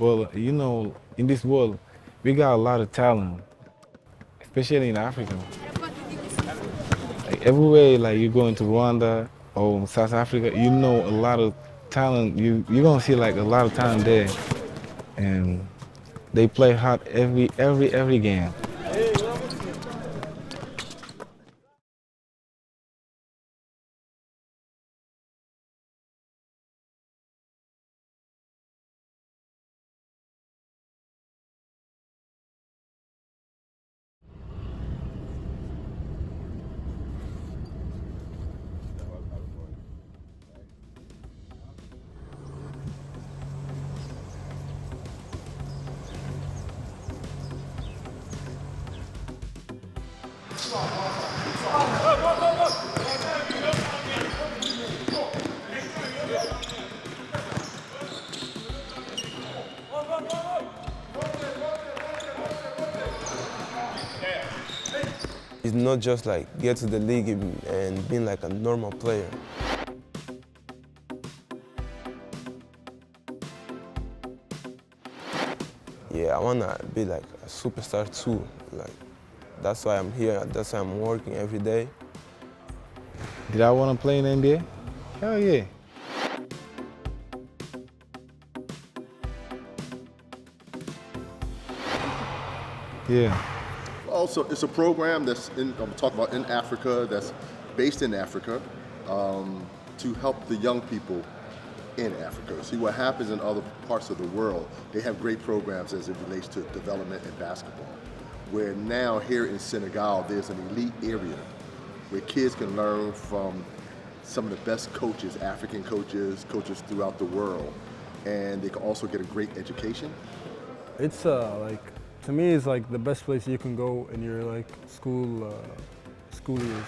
Well, you know, in this world, we got a lot of talent, especially in Africa. Like everywhere, like you go into Rwanda or South Africa, you know a lot of talent. You're gonna see like a lot of talent there, and they play hard every game. It's not just like get to the league and being like a normal player. Yeah, I wanna be like a superstar too. Like that's why I'm here. That's why I'm working every day. Did I want to play in the NBA? Hell yeah. Yeah. Also, it's a program that's I'm talking about in Africa, that's based in Africa, to help the young people in Africa. See what happens in other parts of the world. They have great programs as it relates to development in basketball. Where now here in Senegal, there's an elite area where kids can learn from some of the best coaches, African coaches, coaches throughout the world, and they can also get a great education. It's like, to me, it's like the best place you can go in your like school years.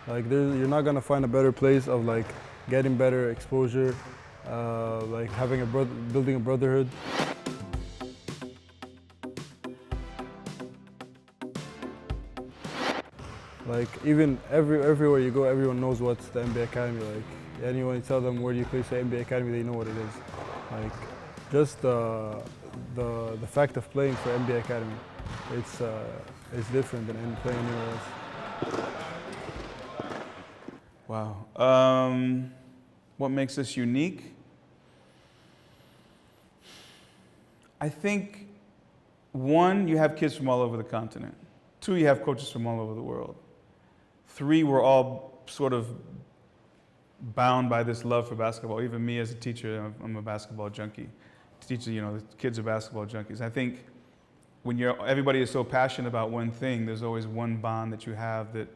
Like you're not gonna find a better place of like getting better exposure, like having building a brotherhood. Like even everywhere you go, everyone knows what's the NBA Academy like. And when you tell them where do you place the NBA Academy, they know what it is. Like just the fact of playing for NBA Academy, it's different than playing anywhere else. Wow. What makes us unique? I think, one, you have kids from all over the continent. Two, you have coaches from all over the world. Three, we're all sort of bound by this love for basketball. Even me as a teacher, I'm a basketball junkie. Teachers, the kids are basketball junkies. I think when everybody is so passionate about one thing, there's always one bond that you have that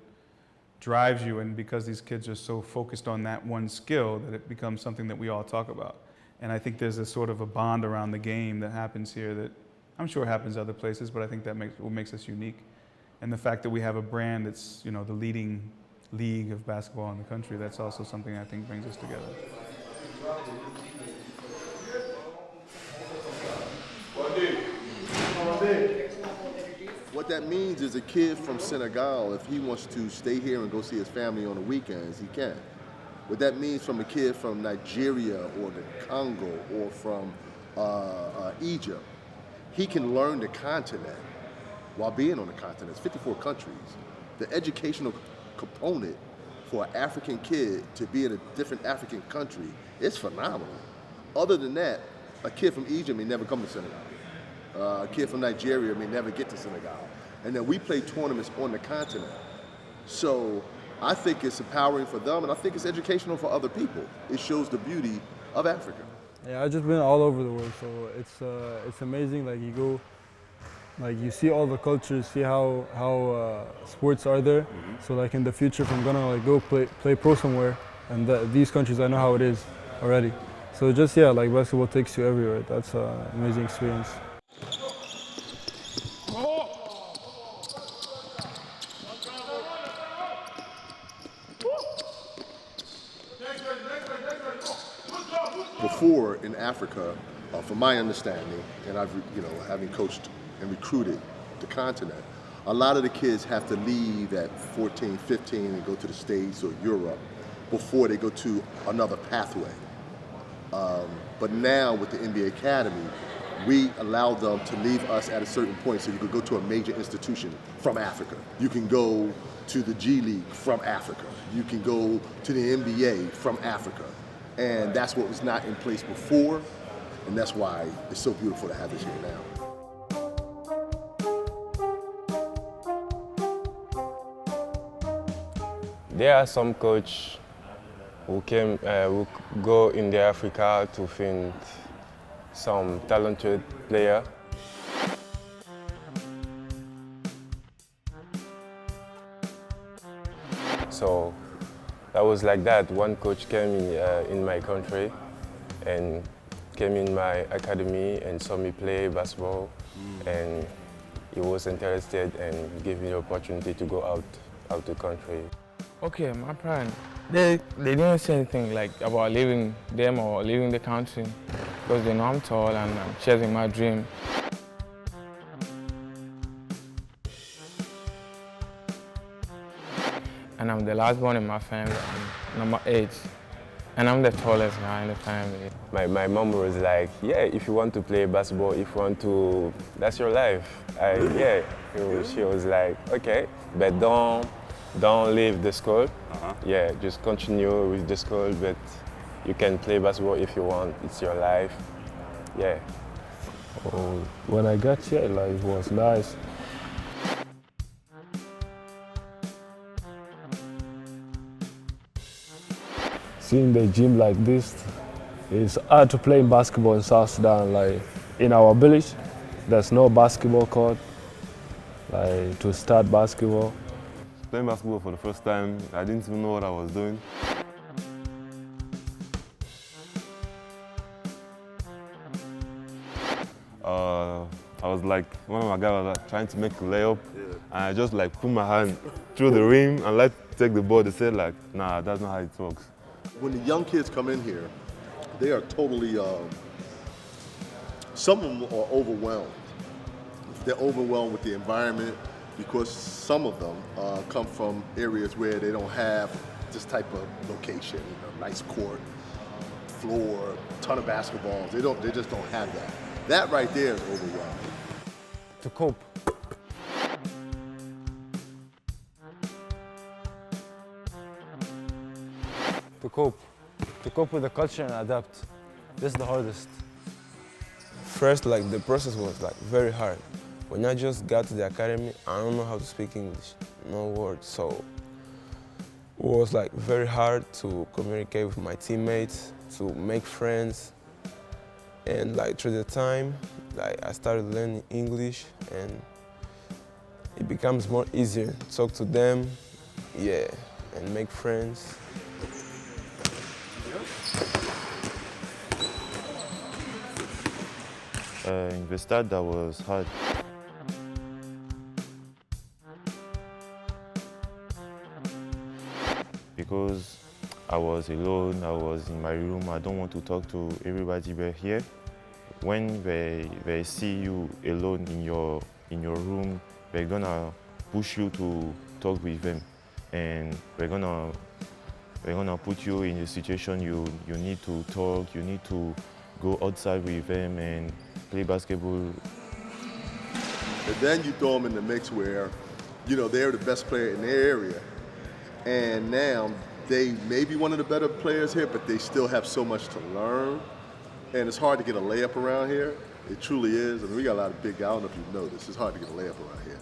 drives you, and because these kids are so focused on that one skill, that it becomes something that we all talk about. And I think there's a sort of a bond around the game that happens here that I'm sure happens other places, but I think that what makes us unique. And the fact that we have a brand that's, the leading league of basketball in the country, that's also something I think brings us together. What that means is a kid from Senegal, if he wants to stay here and go see his family on the weekends, he can. What that means from a kid from Nigeria or the Congo or from Egypt, he can learn the continent while being on the continent. It's 54 countries. The educational component for an African kid to be in a different African country is phenomenal. Other than that, a kid from Egypt may never come to Senegal. A kid from Nigeria may never get to Senegal. And then we play tournaments on the continent. So I think it's empowering for them, and I think it's educational for other people. It shows the beauty of Africa. Yeah, I've just been all over the world, so it's amazing. Like you go, like you see all the cultures, see how sports are there. So like in the future, if I'm gonna like go play pro somewhere, and these countries, I know how it is already. So just like basketball takes you everywhere. That's an amazing experience. Before in Africa, from my understanding, and I've having coached and recruited the continent, a lot of the kids have to leave at 14, 15 and go to the States or Europe before they go to another pathway. But now with the NBA Academy, we allowed them to leave us at a certain point so you could go to a major institution from Africa. You can go to the G League from Africa. You can go to the NBA from Africa. And that's what was not in place before, and that's why it's so beautiful to have this here now. There are some coach who go in the Africa to find some talented player. So that was like that. One coach came in my country and came in my academy and saw me play basketball, and he was interested and gave me the opportunity to go out the country. Okay, my parents, they didn't say anything like about leaving them or leaving the country because they know I'm tall and I'm chasing my dream. And I'm the last one in my family, I'm number 8. And I'm the tallest guy in the family. My mom was like, yeah, if you want to play basketball, if you want to, that's your life. She was like, okay, but don't leave the school. Yeah, just continue with the school, but you can play basketball if you want. It's your life. Yeah. When I got here, like, it was nice. Seeing the gym like this, it's hard to play basketball in South Sudan. Like in our village, there's no basketball court. Like to start basketball. Playing basketball for the first time, I didn't even know what I was doing. I was like, one of my guys was like, trying to make a layup, and I just like put my hand through the rim and like take the ball. They said like, nah, that's not how it works. When the young kids come in here, they are totally, some of them are overwhelmed. They're overwhelmed with the environment because some of them come from areas where they don't have this type of location, nice court, floor, ton of basketballs. They just don't have that. That right there is overwhelming. To cope. To cope with the culture and adapt. This is the hardest. First, like the process was like very hard. When I just got to the academy, I don't know how to speak English, no words. So it was like very hard to communicate with my teammates, to make friends. And like through the time, like I started learning English, and it becomes more easier to talk to them, yeah, and make friends. In the start, that was hard. Because I was alone, I was in my room, I don't want to talk to everybody but here. When they see you alone in your room, they're gonna push you to talk with them, and they're gonna put you in a situation you need to talk, you need to go outside with them and play basketball. And then you throw them in the mix where, they're the best player in their area. And now they may be one of the better players here, but they still have so much to learn. And it's hard to get a layup around here. It truly is. I mean, we got a lot of big guys. I don't know if you know this. It's hard to get a layup around here.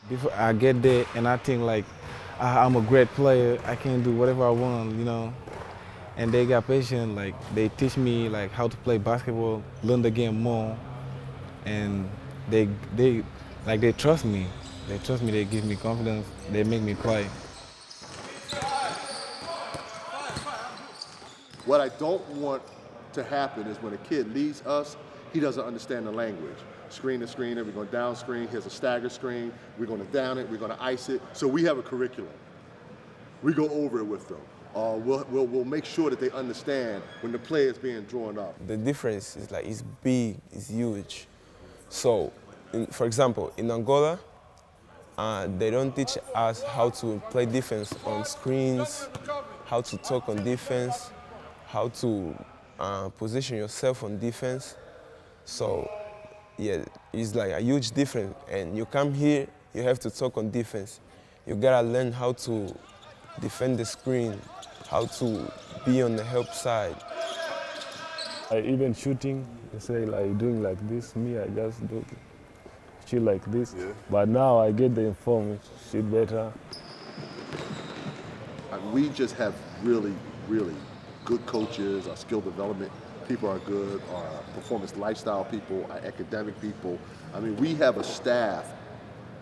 Before I get there and I think like, I'm a great player, I can do whatever I want, And they got patience, like they teach me like how to play basketball, learn the game more, and they trust me. They trust me, they give me confidence, they make me play. What I don't want to happen is when a kid leaves us, he doesn't understand the language. Screen to screen, we're going down screen, here's a stagger screen, we're going to down it, we're going to ice it. So we have a curriculum. We go over it with them. We'll make sure that they understand when the play is being drawn up. The difference is like, it's big, it's huge. So, for example, in Angola, they don't teach us how to play defense on screens, how to talk on defense, how to position yourself on defense. So, yeah, it's like a huge difference. And you come here, you have to talk on defense. You gotta learn how to defend the screen, how to be on the help side. Even shooting, they say like doing like this, me, I just do shoot like this. Yeah. But now I get the informed, shoot better. We just have really, really good coaches. Our skill development people are good. Our performance lifestyle people, our academic people. I mean, we have a staff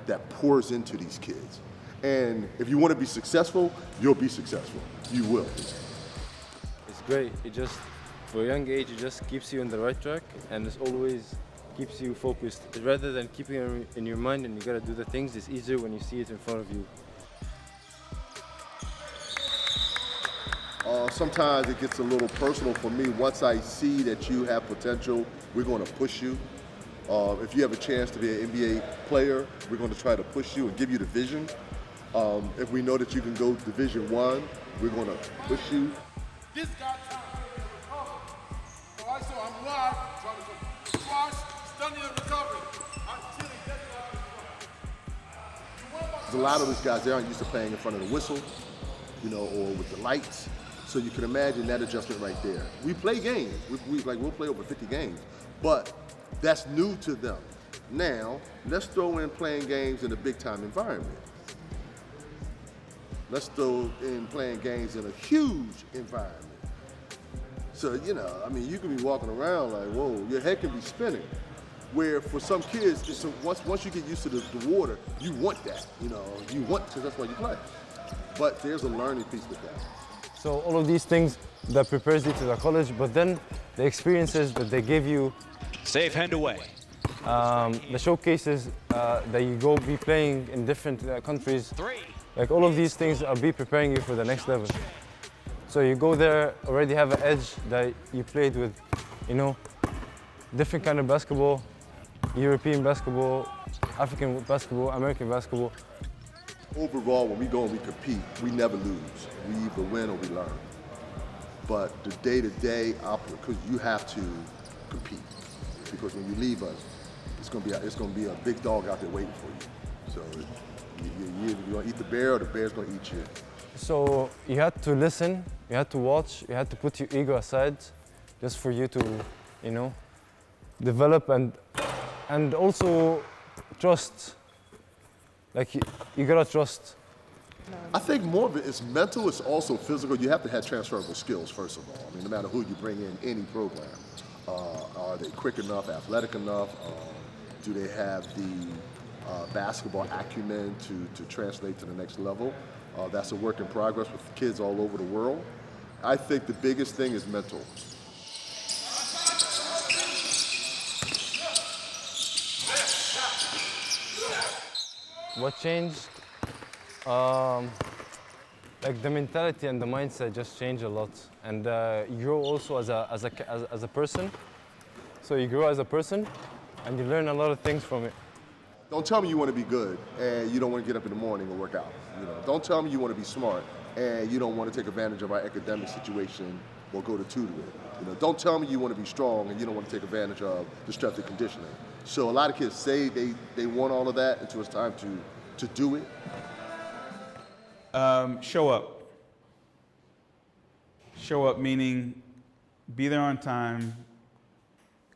that pours into these kids. And if you want to be successful, you'll be successful. You will. It's great. It just, for a young age, it just keeps you on the right track, and it always keeps you focused. Rather than keeping it in your mind and you gotta do the things, it's easier when you see it in front of you. Sometimes it gets a little personal for me. Once I see that you have potential, we're going to push you. If you have a chance to be an NBA player, we're going to try to push you and give you the vision. If we know that you can go Division I, we're going to push you. This guy all right, so I'm live, trying to squash, stunning and recovery. Until he gets a lot of these guys, they aren't used to playing in front of the whistle, you know, or with the lights. So you can imagine that adjustment right there. We play games. We'll play over 50 games, but that's new to them. Now, let's throw in playing games in a big-time environment. Let's throw in playing games in a huge environment. So, you know, I mean, you can be walking around like, whoa, your head can be spinning. Where for some kids, it's once you get used to the water, you want that, you know, because that's why you play. But there's a learning piece with that. So all of these things that prepares you to the college, but then the experiences that they give you. Safe hand away. The showcases that you go be playing in different countries. Like all of these things are be preparing you for the next level. So you go there, already have an edge that you played with, you know, different kind of basketball, European basketball, African basketball, American basketball. Overall, when we go and we compete, we never lose. We either win or we learn. But the day-to-day, because you have to compete. Because when you leave us, it's going to be a big dog out there waiting for you. So you're going to eat the bear or the bear's going to eat you. So you had to listen, you had to watch, you had to put your ego aside just for you to, you know, develop and also trust. Like you gotta trust. I think more of it is mental, it's also physical. You have to have transferable skills, first of all. I mean, no matter who you bring in any program. Are they quick enough, athletic enough? Do they have the basketball acumen to translate to the next level? That's a work in progress with kids all over the world. I think the biggest thing is mental. What changed? Like the mentality and the mindset just changed a lot, and you grow also as a person. So you grow as a person, and you learn a lot of things from it. Don't tell me you want to be good and you don't want to get up in the morning and work out. You know, don't tell me you want to be smart and you don't want to take advantage of our academic situation or go to tutoring. You know, don't tell me you want to be strong and you don't want to take advantage of the strength and conditioning. So a lot of kids say they want all of that until it's time to do it. Show up. Show up meaning be there on time,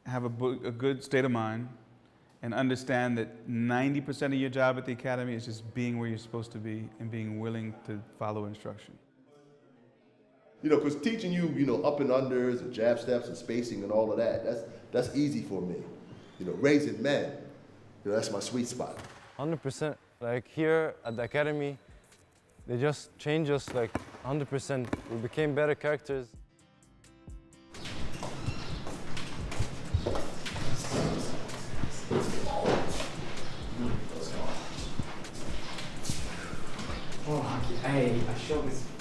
have a good state of mind, and understand that 90% of your job at the academy is just being where you're supposed to be and being willing to follow instruction. You know, because teaching you, you know, up and unders and jab steps and spacing and all of that, that's easy for me. You know, raising men, you know, that's my sweet spot. 100%. Like here at the academy, they just changed us like 100%. We became better characters.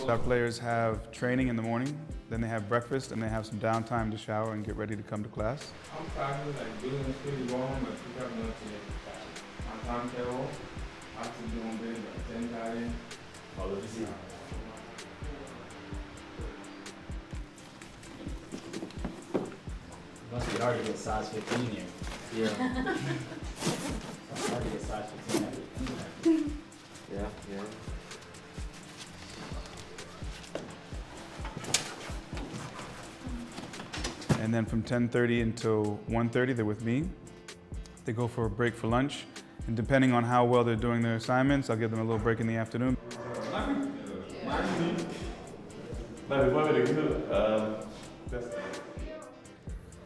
Our players have training in the morning, then they have breakfast, and they have some downtime to shower and get ready to come to class. I'm practicing like doing this pretty wrong, but we have enough to my timetable. I have to be on bed by 10:30. Oh, let me see. Must be hard to get size 15 here. Yeah. It's hard to get size 15. Yeah, yeah. And then from 10:30 until 1:30, they're with me. They go for a break for lunch. And depending on how well they're doing their assignments, I'll give them a little break in the afternoon.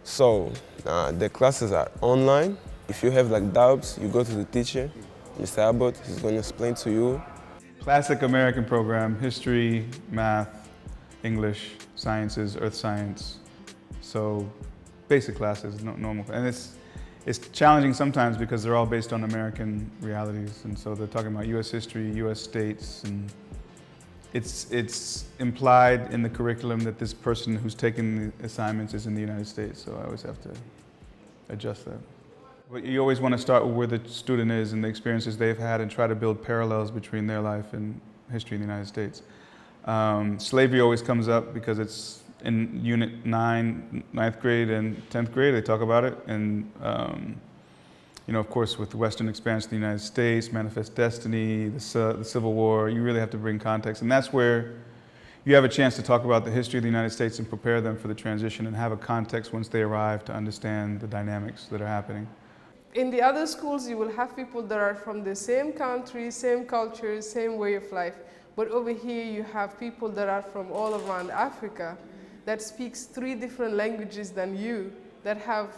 So the classes are online. If you have like doubts, you go to the teacher, Mr. Abbott. He's going to explain to you. Classic American program: history, math, English, sciences, earth science. So basic classes, normal. And it's challenging sometimes because they're all based on American realities. And so they're talking about US history, US states, and it's implied in the curriculum that this person who's taking the assignments is in the United States. So I always have to adjust that. But you always want to start with where the student is and the experiences they've had and try to build parallels between their life and history in the United States. Slavery always comes up because it's in Unit 9, 9th grade and 10th grade, they talk about it. And, you know, of course, with the Western expansion of the United States, Manifest Destiny, the Civil War, you really have to bring context. And that's where you have a chance to talk about the history of the United States and prepare them for the transition and have a context once they arrive to understand the dynamics that are happening. In the other schools, you will have people that are from the same country, same culture, same way of life. But over here, you have people that are from all around Africa that speaks 3 different languages than you, that have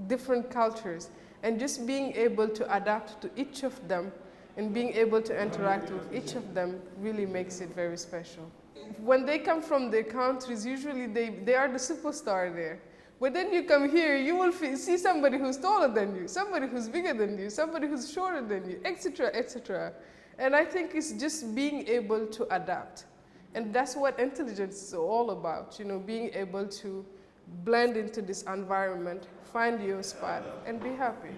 different cultures. And just being able to adapt to each of them and being able to interact with each of them really makes it very special. When they come from their countries, usually they are the superstar there. But then you come here, you will see somebody who's taller than you, somebody who's bigger than you, somebody who's shorter than you, etc., etc. And I think it's just being able to adapt. And that's what intelligence is all about, you know, being able to blend into this environment, find your spot, and be happy.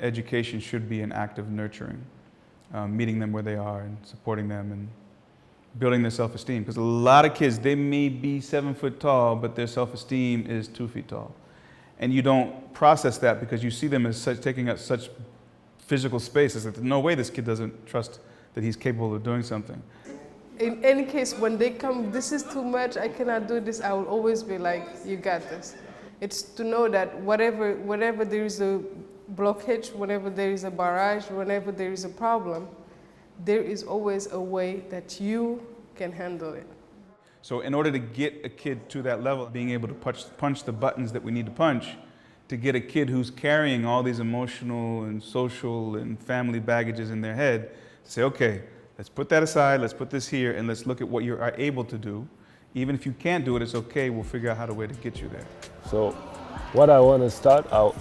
Education should be an act of nurturing, meeting them where they are and supporting them and building their self-esteem. Because a lot of kids, they may be 7 foot tall, but their self-esteem is 2 feet tall. And you don't process that because you see them as such, taking up such physical space. It's like, there's no way this kid doesn't trust that he's capable of doing something. In any case, when they come, this is too much, I cannot do this, I will always be like, you got this. It's to know that whenever there is a blockage, whenever there is a barrage, whenever there is a problem, there is always a way that you can handle it. So in order to get a kid to that level, being able to punch the buttons that we need to punch, to get a kid who's carrying all these emotional and social and family baggages in their head, to say, okay, let's put that aside, let's put this here, and let's look at what you are able to do. Even if you can't do it, it's okay, we'll figure out how to way to get you there. So what I want to start out,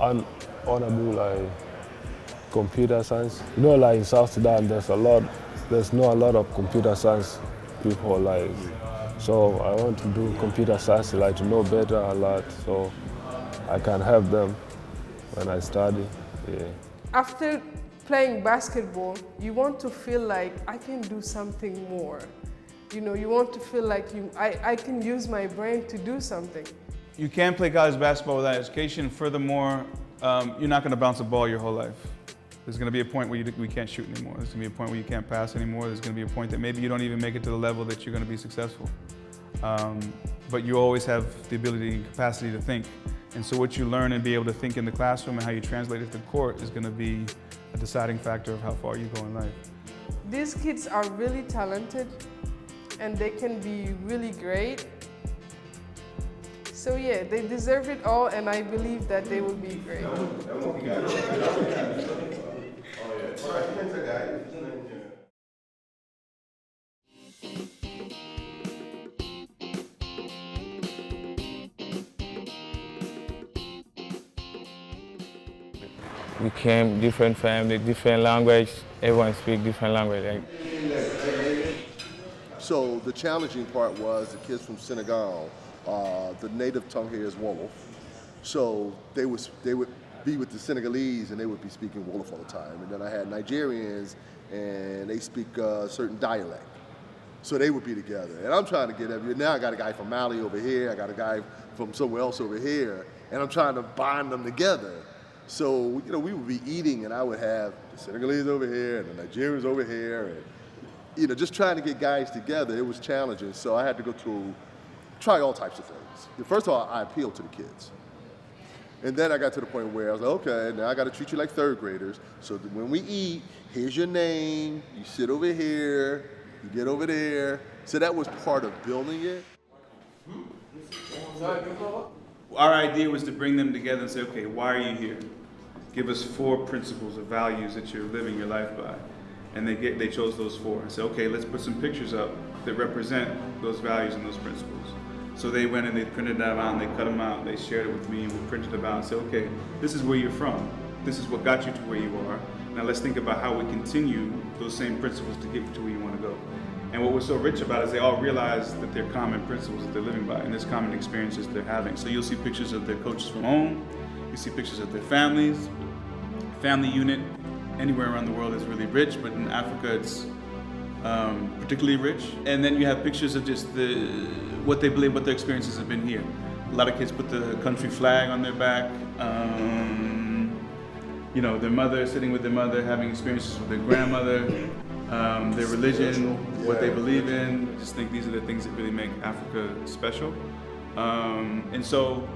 I want to do like computer science. You know, like in South Sudan, there's not a lot of computer science people, like, so I want to do computer science, like to know better a lot, so I can help them when I study. Yeah. After playing basketball, you want to feel like I can do something more. You know, you want to feel like I can use my brain to do something. You can't play college basketball without education. Furthermore, you're not going to bounce a ball your whole life. There's going to be a point where we can't shoot anymore. There's going to be a point where you can't pass anymore. There's going to be a point that maybe you don't even make it to the level that you're going to be successful. But you always have the ability and capacity to think. And so what you learn and be able to think in the classroom and how you translate it to the court is going to be a deciding factor of how far you go in life. These kids are really talented and they can be really great. So yeah, they deserve it all and I believe that they will be great. we came different family, different language. Everyone speak different language. Like, So the challenging part was the kids from Senegal, the native tongue here is Wolof. So they would be with the Senegalese and they would be speaking Wolof all the time. And then I had Nigerians and they speak a certain dialect. So they would be together. And I'm trying to get every, now I got a guy from Mali over here, I got a guy from somewhere else over here, and I'm trying to bind them together. So, you know, we would be eating and I would have the Senegalese over here and the Nigerians over here, and, you know, just trying to get guys together, it was challenging. So I had to go to, try all types of things. First of all, I appealed to the kids. And then I got to the point where I was like, okay, now I got to treat you like third graders. So that when we eat, here's your name, you sit over here, you get over there. So that was part of building it. Our idea was to bring them together and say, okay, why are you here? Give us 4 principles or values that you're living your life by. And they chose those 4. I said, okay, let's put some pictures up that represent those values and those principles. So they went and they printed that out and they cut them out. They shared it with me and we printed them out and said, okay, this is where you're from. This is what got you to where you are. Now let's think about how we continue those same principles to get you to where you want to go. And what was so rich about it is they all realize that they're common principles that they're living by and there's common experiences they're having. So you'll see pictures of their coaches from home, you see pictures of their families. Family unit anywhere around the world is really rich, but in Africa it's particularly rich. And then you have pictures of just what they believe, what their experiences have been here. A lot of kids put the country flag on their back. You know, their mother, sitting with their mother, having experiences with their grandmother, their religion, what they believe in. I just think these are the things that really make Africa special. And so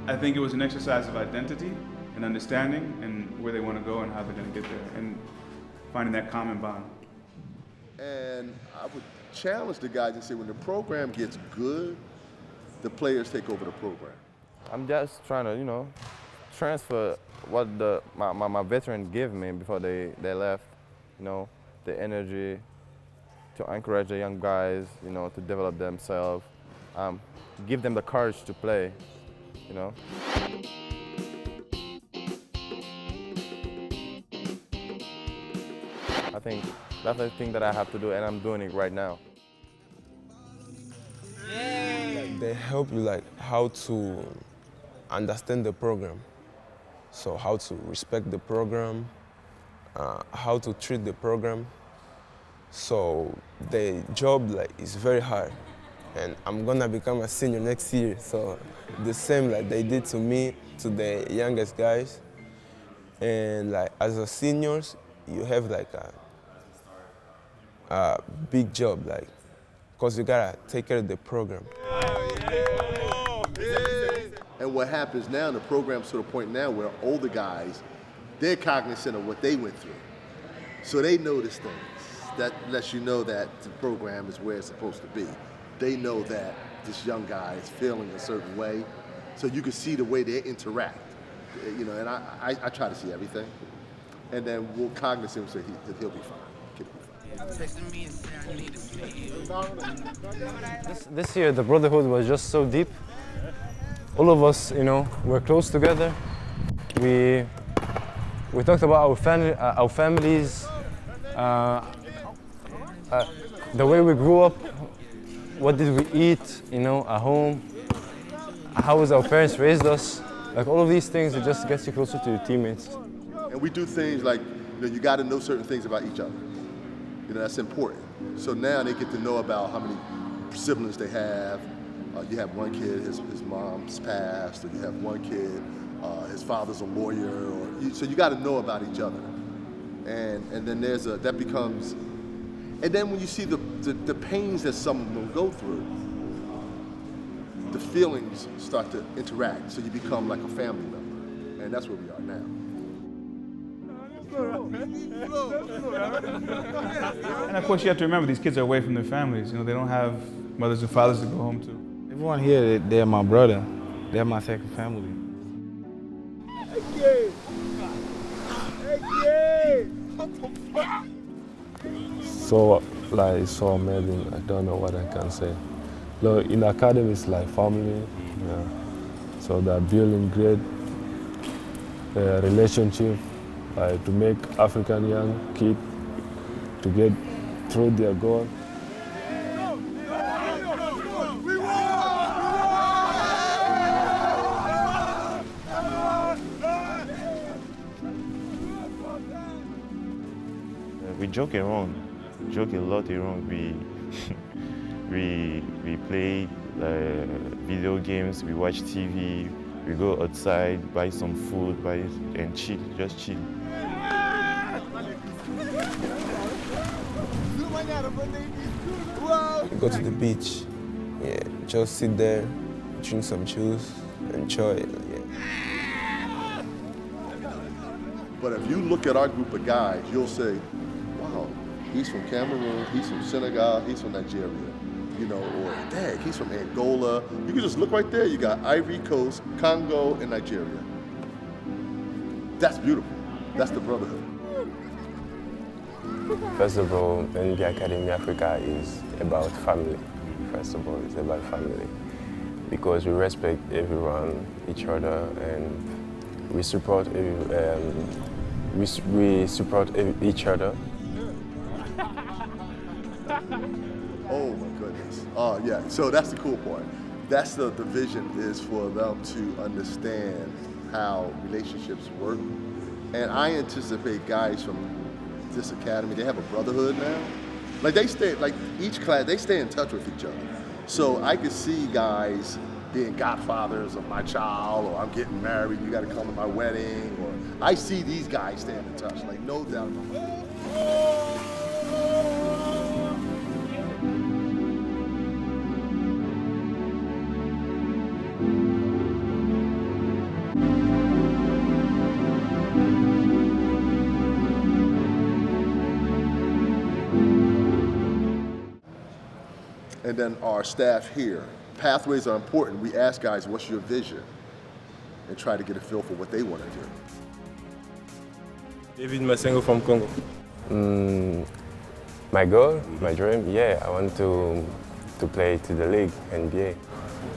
I think it was an exercise of identity and understanding and where they want to go and how they're going to get there and finding that common bond. And I would challenge the guys and say when the program gets good, the players take over the program. I'm just trying to, you know, transfer what my veterans give me before they left, you know, the energy to encourage the young guys, you know, to develop themselves, give them the courage to play, you know. I think that's the thing that I have to do and I'm doing it right now. Like, they help you like how to understand the program. So how to respect the program, how to treat the program. So the job like is very hard, and I'm gonna become a senior next year. So the same like they did to me, to the youngest guys, and like as a seniors, you have like a big job, like, cause you gotta take care of the program. And what happens now, the program's to the point now where older guys, they're cognizant of what they went through. So they notice things. That lets you know that the program is where it's supposed to be. They know that this young guy is feeling a certain way. So you can see the way they interact. You know, and I try to see everything. And then we'll cognizant and say he'll be fine. This year, the brotherhood was just so deep. All of us, you know, were close together. We talked about our families, the way we grew up, what did we eat, you know, at home, how was our parents raised us. Like all of these things, it just gets you closer to your teammates. And we do things like, you know, you got to know certain things about each other. You know, that's important. So now they get to know about how many siblings they have. You have one kid, his mom's passed, or you have one kid, his father's a lawyer, so you got to know about each other. And then that becomes, and then when you see the pains that someone will go through, the feelings start to interact, so you become like a family member, and that's where we are now. And of course you have to remember these kids are away from their families. You know, they don't have mothers or fathers to go home to. Everyone here, they're my brother. They're my second family. So, like, it's so amazing. I don't know what I can say. Look, in academy, it's like family. Yeah. So they're building great. relationship, like to make African young kid to get through their goal. We joke around, joke a lot around. We play video games, we watch TV, we go outside, buy some food, and chill, just chill. Go to the beach, yeah, just sit there, drink some juice, enjoy it, yeah. But if you look at our group of guys, you'll say, wow, he's from Cameroon, he's from Senegal, he's from Nigeria, you know, or dang, he's from Angola. You can just look right there, you got Ivory Coast, Congo, and Nigeria. That's beautiful. That's the brotherhood. First of all, NBA Academy Africa is about family. First of all, it's about family. Because we respect everyone, each other, and we support each other. Oh my goodness. Oh yeah, so that's the cool part. That's the vision, is for them to understand how relationships work. And I anticipate guys from this academy, they have a brotherhood now. Like they stay, like each class, they stay in touch with each other. So I could see guys being godfathers of my child, or I'm getting married, you gotta come to my wedding, or I see these guys staying in touch, like no doubt about it. And then our staff here. Pathways are important. We ask guys, what's your vision? And try to get a feel for what they want to do. David Masengo from Congo. My goal, my dream, yeah, I want to play to the league, NBA.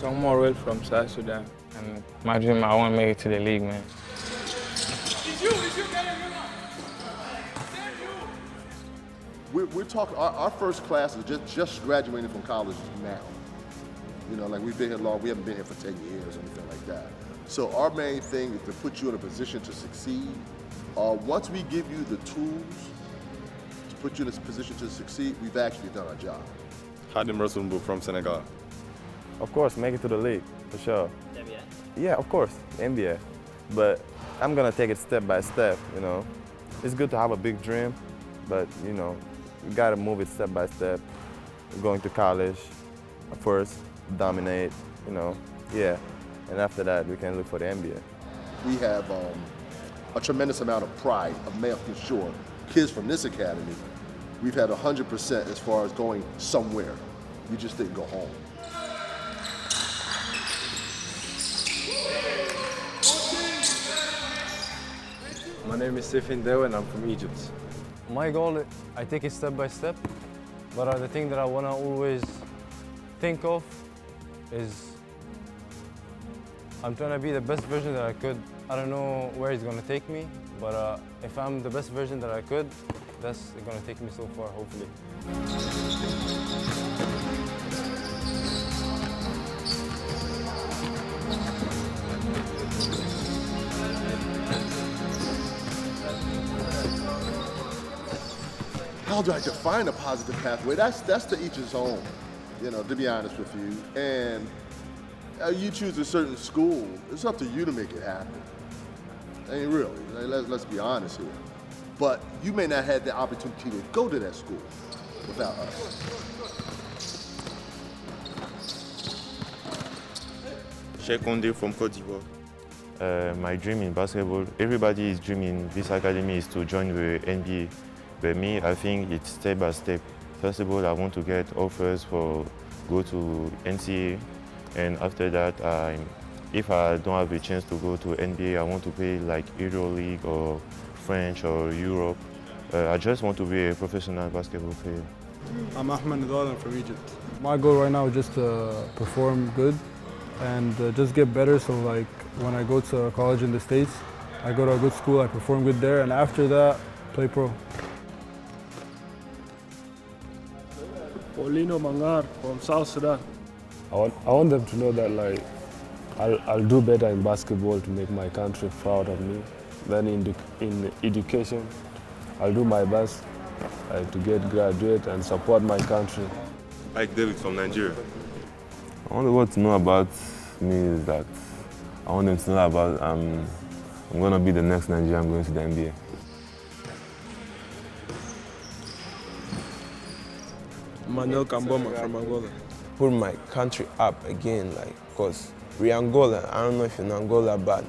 Tom Morrell from South Sudan. And my dream, I want to make it to the league, man. We're talking, our first class is just graduating from college now. You know, like we've been here long, we haven't been here for 10 years or anything like that. So our main thing is to put you in a position to succeed. Once we give you the tools to put you in a position to succeed, we've actually done our job. Hadim Rasumbu from Senegal. Of course, make it to the league, for sure. NBA? Yeah, of course, NBA. But I'm gonna take it step by step, you know. It's good to have a big dream, but you know, you gotta move it step by step. Going to college first, dominate, you know, yeah. And after that, we can look for the NBA. We have a tremendous amount of pride of making sure kids from this academy, we've had 100% as far as going somewhere. You just didn't go home. My name is Stephen Dew and I'm from Egypt. My goal, I take it step by step, but the thing that I want to always think of is I'm trying to be the best version that I could. I don't know where it's going to take me, but if I'm the best version that I could, that's going to take me so far, hopefully. How do I define a positive pathway? That's to each his own, you know, to be honest with you. And you choose a certain school, it's up to you to make it happen. I mean, really, let's be honest here. But you may not have the opportunity to go to that school without us. Cheikh Ondé from Côte d'Ivoire. My dream in basketball, everybody is dreaming this academy is to join the NBA. But me, I think it's step by step. First of all, I want to get offers for go to NCAA. And after that, if I don't have a chance to go to NBA, I want to play like EuroLeague or French or Europe. I just want to be a professional basketball player. I'm Ahmed Nidal, I'm from Egypt. My goal right now is just to perform good and just get better, so like when I go to college in the States, I go to a good school, I perform good there, and after that, play pro. Paulino Mangar from South Sudan. I want them to know that like I'll do better in basketball to make my country proud of me. Then in education, I'll do my best to get graduate and support my country. Ike David from Nigeria. I want the world to know about me is that I want them to know about I'm going to be the next Nigerian going to the NBA. Manuel Kamboma from Angola. Put my country up again, like, cause we're Angola. I don't know if you know Angola, but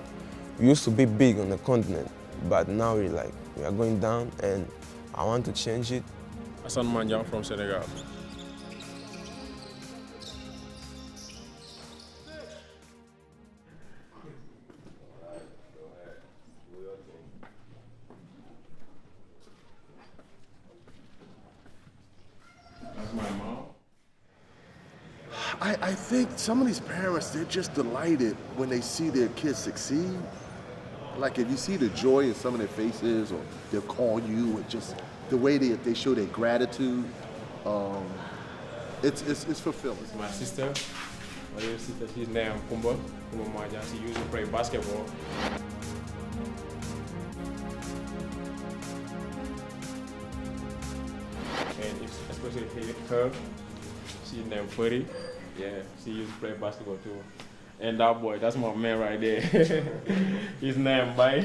we used to be big on the continent, but now we are going down, and I want to change it. Hassan Manjang from Senegal. I think some of these parents, they're just delighted when they see their kids succeed. Like if you see the joy in some of their faces, or they'll call you, and just the way they show their gratitude, it's fulfilling. My sister, she's named Kumba Maja. She used to play basketball. And especially her, she's named Furry. Yeah, she used to play basketball too. And that boy, that's my man right there. His name Bai.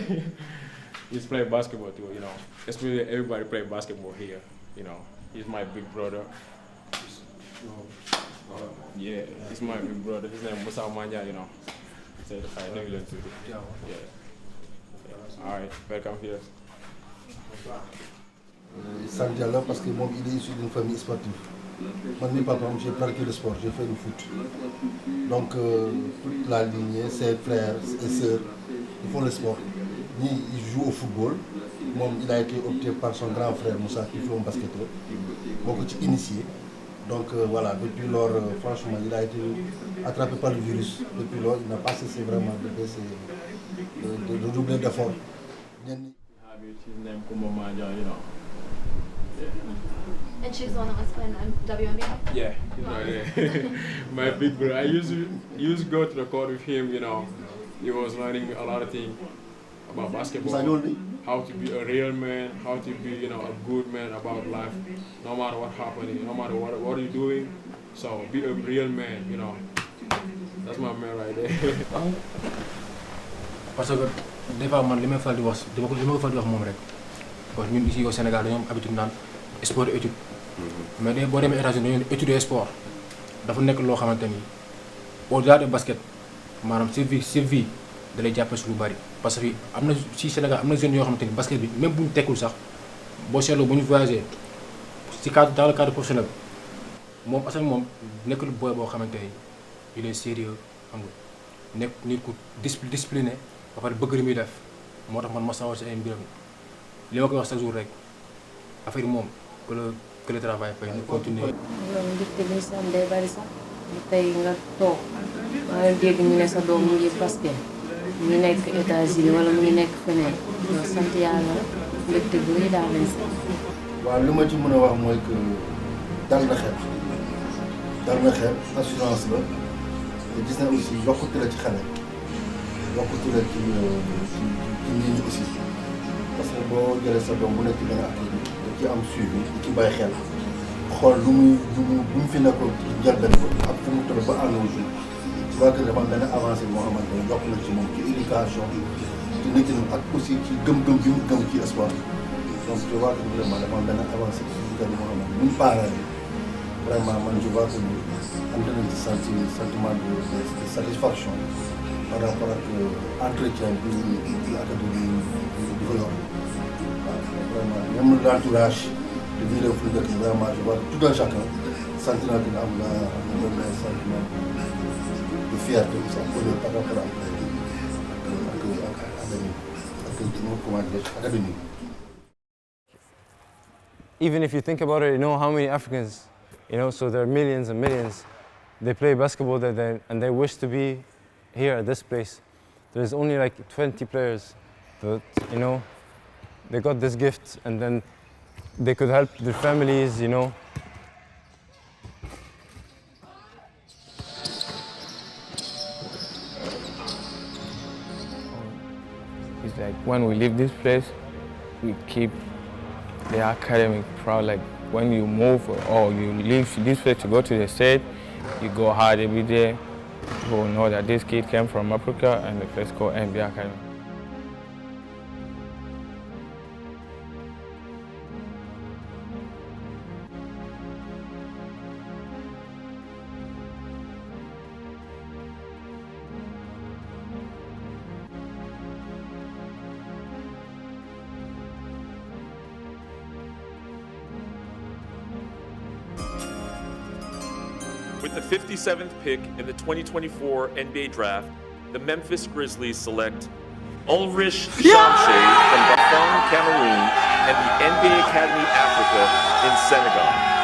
He's playing basketball too, you know. Especially everybody play basketball here, you know. He's my big brother. Yeah, he's my big brother. His name is Musa Manja, you know. So I know you too. Yeah. All right, welcome here. Sant Yàlla parce que moom il est issu d'une famille sportive. Moi, mes papas, j'ai pratiqué le sport, j'ai fait du foot. Donc, toute la lignée, ses frères et sœurs, ils font le sport. Ni ils jouent au football. Moi, il a été opté par son grand frère Moussa qui joue au basketball. Beaucoup initié. Donc voilà, depuis lors, franchement, il a été attrapé par le virus. Depuis lors, il n'a pas cessé vraiment de doubler d'efforts. And she's the one that was playing WNBA? Yeah, my big brother. I used to go to the court with him, you know. He was learning a lot of things about basketball, how to be a real man, how to be, you know, a good man about life, no matter what happening, no matter what you're doing. So be a real man, you know. That's my man right there. Parce que des fois man li may faral di wax li ma ko faral di wax moom rek parce que ñun ici au Sénégal dañoo am habitude naan sport et étude mais boo demee États-Unis dañoo étudier sport dafa nekk loo xamante ni au-delà de basket maanaam sa vie da lay jàppale si lu bari parce que am na si Sénégal am na jeunes yoo xamante ni basket bi même bu ñu tekkul sax boo seetloo bu ñu voyagé si cadre dans le cadre professionnel moom asal moom nekkul booy boo xamante ni il est sérieux xam nga nekk nit ku discipliné ba pare bëgg li muy def moo tax man ma sawar si ay mbiram li ma koy wax chaque jour rek affaire yi moom que le travail paye ñu continuer. loolu mbégte bi si am day bari sax tey nga toog nga dégg ñu ne sa doom mu ngi basket mu ngi nekk États-Unis wala mu ngi nekk feneen loolu sant yàlla rek mbégte bu rëy daal lañ si. waaw li ma ci mën a wax mooy que dal na xel assurance la te gis na aussi yokkute la ci xale yokkute la ci nit ñi aussi parce que boo jëlee sa doom bu nekk benn activité da ci am suivi di ci bàyyi xel xool lu mu fi nekkoon ci njëlbeen ko ak fu mu toll ba à nos jours tu vois que dafa am benn avancé moo xamante ne yokk na ci moom ci éducation ci nit ñi ak aussi ci gëm-gëm bi mu gëm ci sport donc tu vois que vraiment dafa am benn avancé ci kër moo xamante ne ñun parents yi vraiment man je vois que ni am nañ ci sentiment de satisfaction par rapport ak entretien bi académie di ko yor waaw vraiment même l'entourage de Ville Fouly dëkk vraiment je vois que tout un chacun sentiment que am na benn sentiment de fierté aussi par rapport ak académie. Even if you think about it, you know how many Africans, you know, so there are millions and millions. They play basketball and they wish to be here at this place. There's only like 20 players But, you know, they got this gift and then they could help their families, you know. It's like when we leave this place, we keep the academy proud. Like when you move or you leave this place to go to the state, you go hard every day. People know that this kid came from Africa and the place called NBA Academy. With the 57th pick in the 2024 NBA Draft, the Memphis Grizzlies select Ulrich Shamshe from Bafang, Cameroon, and the NBA Academy Africa in Senegal.